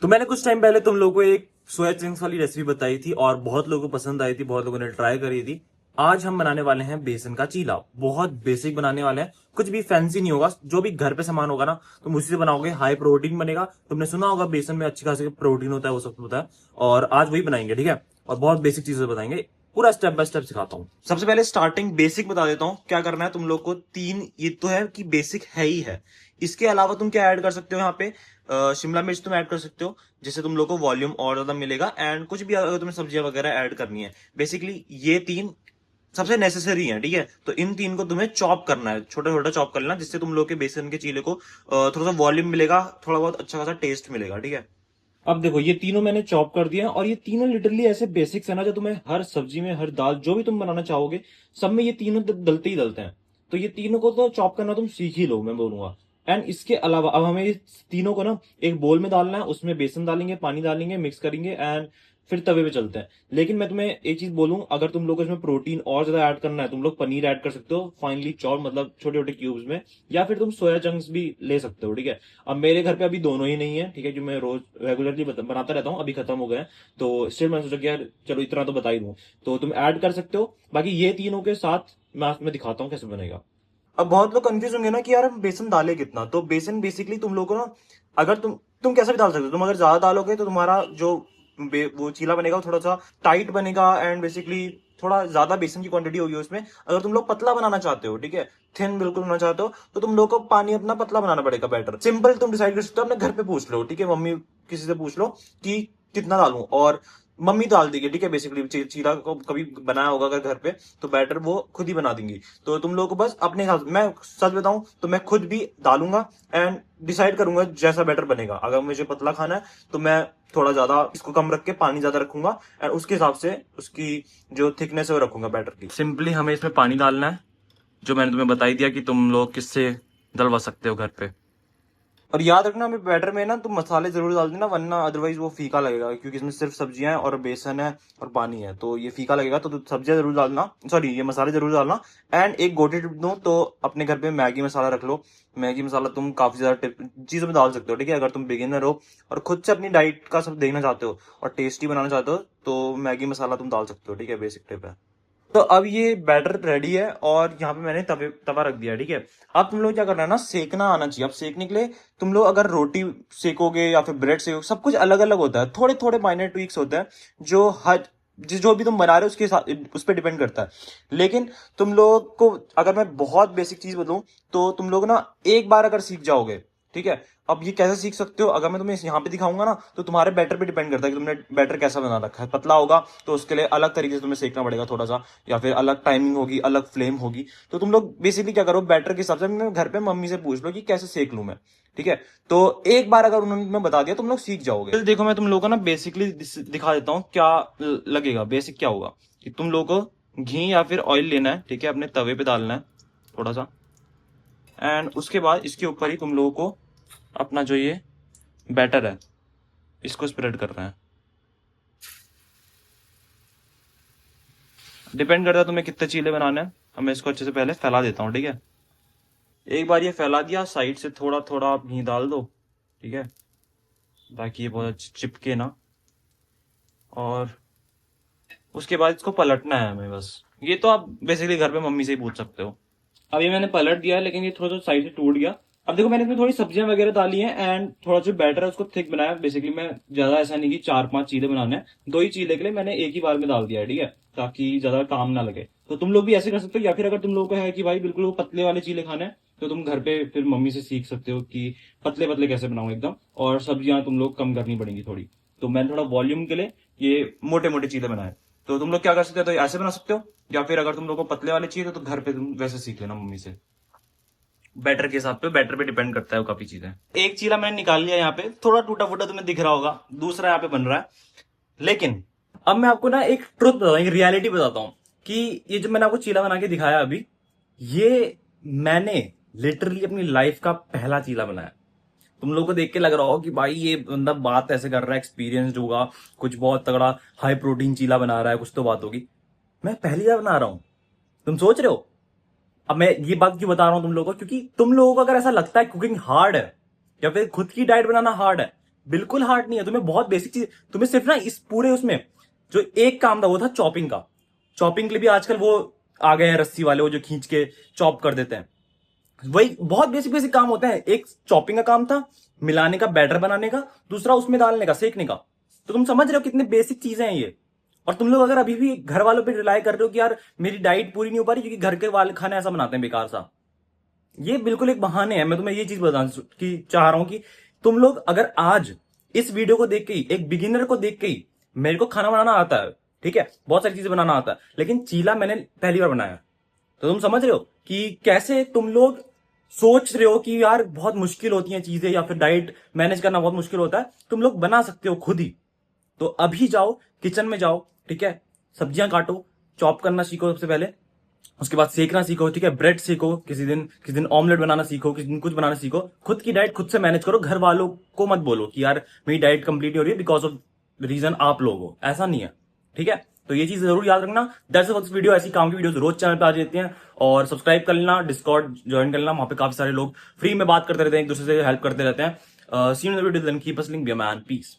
तो मैंने कुछ टाइम पहले तुम लोगों को एक सोया चंक्स वाली रेसिपी बताई थी और बहुत लोगों को पसंद आई थी, बहुत लोगों ने ट्राई करी थी। आज हम बनाने वाले हैं बेसन का चीला। बहुत बेसिक बनाने वाले हैं, कुछ भी फैंसी नहीं होगा। जो भी घर पे सामान होगा ना तुम उसी से बनाओगे। हाई प्रोटीन बनेगा। तुमने सुना होगा बेसन में अच्छी खासी प्रोटीन होता है, वो सब होता है। और आज वही बनाएंगे, ठीक है। और बहुत बेसिक चीजें बताएंगे, पूरा स्टेप बाय स्टेप सिखाता हूँ। सबसे पहले स्टार्टिंग बेसिक बता देता हूँ क्या करना है तुम लोग को। तीन ये तो है कि बेसिक है ही है। इसके अलावा तुम क्या ऐड कर सकते हो यहाँ पे, शिमला मिर्च तुम ऐड कर सकते हो, जिससे तुम लोग को वॉल्यूम और ज्यादा मिलेगा। एंड कुछ भी अगर तुम्हें सब्जियां वगैरह ऐड करनी है, बेसिकली ये तीन सबसे नेसेसरी है, ठीक है। तो इन तीन को तुम्हें चॉप करना है, छोटा छोटा चॉप कर लेना, जिससे तुम लोग के बेसन के चीले को थोड़ा सा वॉल्यूम मिलेगा, थोड़ा बहुत अच्छा खासा टेस्ट मिलेगा, ठीक है। अब देखो ये तीनों मैंने चॉप कर दिया और ये तीनों लिटरली ऐसे बेसिक्स है ना, जो तुम्हें हर सब्जी में, हर दाल, जो भी तुम बनाना चाहोगे, सब में ये तीनों डलते ही डलते हैं। तो ये तीनों को तो चॉप करना तुम सीख ही लो, मैं बोलूंगा। एंड इसके अलावा अब हमें ये तीनों को ना एक बोल में डालना है, उसमें बेसन डालेंगे, पानी डालेंगे, मिक्स करेंगे एंड फिर तवे पे चलते हैं। लेकिन मैं तुम्हें एक चीज बोलूं, अगर तुम लोग को इसमें प्रोटीन और ज्यादा ऐड करना है, तुम लोग पनीर ऐड कर सकते हो फाइनली चॉप, मतलब छोटे छोटे क्यूब्स में, या फिर तुम सोया चंक्स भी ले सकते हो, ठीक है। अब मेरे घर पे अभी दोनों ही नहीं है, ठीक है, जो मैं रोज रेगुलरली बनाता रहता हूँ, अभी खत्म हो गए हैं। तो स्टिल मैंने सोचा कि यार चलो इतना तो बता ही दूं। तो तुम ऐड कर सकते हो। बाकी ये तीनों के साथ मैं दिखाता हूँ कैसे बनेगा। अब बहुत लोग कंफ्यूज होंगे ना कि यार हम बेसन डाले कितना। तो बेसन बेसिकली तुम लोग को ना, अगर तुम कैसे भी डाल सकते हो। तुम अगर ज्यादा डालोगे तो तुम्हारा जो वो चीला बनेगा वो थोड़ा सा टाइट बनेगा एंड बेसिकली थोड़ा ज्यादा बेसन की क्वांटिटी होगी उसमें। अगर तुम लोग पतला बनाना चाहते हो, ठीक है, थिन बिल्कुल बनाना चाहते हो, तो तुम लोग को पानी अपना पतला बनाना पड़ेगा। बेटर सिंपल तुम डिसाइड कर सकते हो, अपने घर पे पूछ लो, ठीक है, मम्मी किसी से पूछ लो कि कितना डालूं, और मम्मी डाल देगी, ठीक है। बेसिकली चीला को कभी बनाया होगा अगर घर पे, तो बैटर वो खुद ही बना देंगी। तो तुम लोग को बस अपने हिसाब से, मैं सच बताऊं तो मैं खुद भी डालूंगा एंड डिसाइड करूंगा जैसा बैटर बनेगा। अगर मुझे पतला खाना है तो मैं थोड़ा ज्यादा इसको कम रख के पानी ज्यादा रखूंगा एंड उसके हिसाब से उसकी जो थिकनेस है वो रखूंगा बैटर की। सिंपली हमें इसमें पानी डालना है, जो मैंने तुम्हें बताई दिया कि तुम लोग किससे डलवा सकते हो घर पे। और याद रखना हमें बैटर में ना तुम मसाले जरूर डाल देना, वरना अदरवाइज वो फीका लगेगा, क्योंकि इसमें सिर्फ सब्जियां हैं और बेसन है और पानी है, तो ये फीका लगेगा। तो सब्जियां जरूर डालना, सॉरी ये मसाले जरूर डालना। एंड एक गोटी टिप दूं तो अपने घर पे मैगी मसाला रख लो। मैगी मसाला तुम काफी ज्यादा चीजों में डाल सकते हो, ठीक है। अगर तुम बिगिनर हो और खुद से अपनी डाइट का सब देखना चाहते हो और टेस्टी बनाना चाहते हो, तो मैगी मसाला तुम डाल सकते हो, ठीक है। बेसिक टिप है। तो अब ये बैटर रेडी है और यहाँ पे मैंने तवा रख दिया, ठीक है। अब तुम लोग क्या करना है ना, सेकना आना चाहिए। अब सेकने के लिए तुम लोग अगर रोटी सेकोगे या फिर ब्रेड सेकोगे, सब कुछ अलग अलग होता है, थोड़े थोड़े माइनर ट्विक्स होते हैं जो हर जो भी तुम बना रहे हो उसके साथ उस पर डिपेंड करता है। लेकिन तुम लोग को अगर मैं बहुत बेसिक चीज बताऊं, तो तुम लोग ना एक बार अगर सीख जाओगे, ठीक है। अब ये कैसे सीख सकते हो, अगर मैं तुम्हें यहाँ पे दिखाऊंगा ना, तो तुम्हारे बैटर पे डिपेंड करता है कि तुमने बैटर कैसा बना रखा है। पतला होगा तो उसके लिए अलग तरीके से तुम्हें सेकना पड़ेगा थोड़ा सा, या फिर अलग टाइमिंग होगी, अलग फ्लेम होगी। तो तुम लोग बेसिकली क्या करो, बैटर के हिसाब से मैं घर पे मम्मी से पूछ लो कि कैसे सेक लूं मैं, ठीक है। तो एक बार अगर उन्होंने मैं बता दिया तुम लोग सीख जाओगे। फिर देखो मैं तुम लोगों को ना बेसिकली दिखा देता हूँ क्या लगेगा। बेसिक क्या होगा कि तुम लोगों को घी या फिर ऑयल लेना है, ठीक है, अपने तवे पे डालना है थोड़ा सा। एंड उसके बाद इसके ऊपर ही तुम लोगों को अपना जो ये बैटर है इसको स्प्रेड करना है। डिपेंड करता है तुम्हें कितने चीले बनाने हैं। अब मैं इसको अच्छे से पहले फैला देता हूँ, ठीक है। एक बार ये फैला दिया, साइड से थोड़ा थोड़ा घी डाल दो, ठीक है, ताकि ये बहुत अच्छे चिपके ना। और उसके बाद इसको पलटना है हमें बस। ये तो आप बेसिकली घर पे मम्मी से ही पूछ सकते हो। अब ये मैंने पलट दिया है, लेकिन ये थोड़ा सा साइड से टूट गया। अब देखो मैंने इसमें थोड़ी सब्जियां वगैरह डाली हैं एंड थोड़ा जो बैटर है उसको थिक बनाया। बेसिकली मैं ज्यादा ऐसा नहीं कि 4-5 चीले बनाने हैं, 2 ही चीले के लिए मैंने एक ही बार में डाल दिया है, ठीक है, ताकि ज्यादा काम ना लगे। तो तुम लोग भी ऐसे कर सकते हो, या फिर अगर तुम लोगों को है कि भाई बिल्कुल वो पतले वाले चीले खाने हैं, तो तुम घर पे फिर मम्मी से सीख सकते हो कि पतले पतले कैसे बनाओ एकदम, और सब्जियां तुम लोग कम करनी पड़ेंगी थोड़ी। तो मैंने थोड़ा वॉल्यूम के लिए ये मोटे मोटे चीले बनाए। तो तुम लोग क्या कर सकते हो, तो ऐसे बना सकते हो, या फिर अगर तुम लोग को पतले वाले चाहिए तो घर पे तुम वैसे सीख लेना मम्मी से। बैटर के हिसाब पे, बैटर पे डिपेंड करता है वो काफी चीजें। एक चीला मैंने निकाल लिया यहाँ पे, थोड़ा टूटा फूटा तुम्हें दिख रहा होगा, दूसरा यहाँ पे बन रहा है। लेकिन अब मैं आपको ना एक ट्रुथ बताता हूँ, एक रियलिटी बताता हूँ कि ये जो मैंने आपको चीला बना के दिखाया अभी, ये मैंने लिटरली अपनी लाइफ का पहला चीला बनाया। तुम लोगों को देख के लग रहा हो कि भाई ये बंदा बात ऐसे कर रहा है, एक्सपीरियंस्ड होगा, कुछ बहुत तगड़ा हाई प्रोटीन चीला बना रहा है, कुछ तो बात होगी। मैं पहली बार बना रहा हूं। तुम सोच रहे हो। अब मैं ये बात क्यों बता रहा हूं तुम लोगों को, क्योंकि तुम लोगों को अगर ऐसा लगता है कुकिंग हार्ड है या फिर खुद की डाइट बनाना हार्ड है, बिल्कुल हार्ड नहीं है, तुम्हें बहुत बेसिक चीज, तुम्हें सिर्फ ना इस पूरे उसमें जो एक काम था वो था चॉपिंग का। चॉपिंग के लिए भी आजकल वो आ गए हैं रस्सी वाले, वो जो खींच के चॉप कर देते हैं। वही बहुत बेसिक बेसिक काम होते हैं। एक चॉपिंग का काम था, मिलाने का, बैटर बनाने का, दूसरा उसमें डालने का, सेकने का। तो तुम समझ रहे हो कितने बेसिक चीजें हैं ये। और तुम लोग अगर अभी भी घर वालों पे रिलाई कर रहे हो कि यार मेरी डाइट पूरी नहीं हो पा रही क्योंकि घर के वाले खाने ऐसा बनाते हैं बेकार सा, ये बिल्कुल एक बहाने है। मैं तुम्हें ये चीज बताना कि चाह रहा हूं कि तुम लोग अगर आज इस वीडियो को देख के ही, एक बिगिनर को देख के ही, मेरे को खाना बनाना आता है, ठीक है, बहुत सारी चीजें बनाना आता है, लेकिन चीला मैंने पहली बार बनाया, तो तुम समझ रहे हो कि कैसे तुम लोग सोच रहे हो कि यार बहुत मुश्किल होती हैं चीजें या फिर डाइट मैनेज करना बहुत मुश्किल होता है। तुम लोग बना सकते हो खुद ही। तो अभी जाओ किचन में जाओ, ठीक है, सब्जियां काटो, चॉप करना सीखो सबसे पहले, उसके बाद सेकना सीखो, ठीक है, ब्रेड सीखो, किसी दिन ऑमलेट बनाना सीखो, किसी दिन कुछ बनाना सीखो। खुद की डाइट खुद से मैनेज करो। घर वालों को मत बोलो कि यार मेरी डाइट कंप्लीट नहीं हो रही है बिकॉज ऑफ रीजन आप लोग हो, ऐसा नहीं है, ठीक है। तो ये चीज जरूर याद रखना। That's it for this video. ऐसी काम की वीडियोस रोज चैनल पे आ जाती हैं, और सब्सक्राइब कर लेना, डिस्कॉर्ड ज्वाइन कर लेना, वहां पे काफी सारे लोग फ्री में बात करते रहते हैं, एक दूसरे से हेल्प करते रहते हैं। See you in the video, then keep us link, be a man, piece.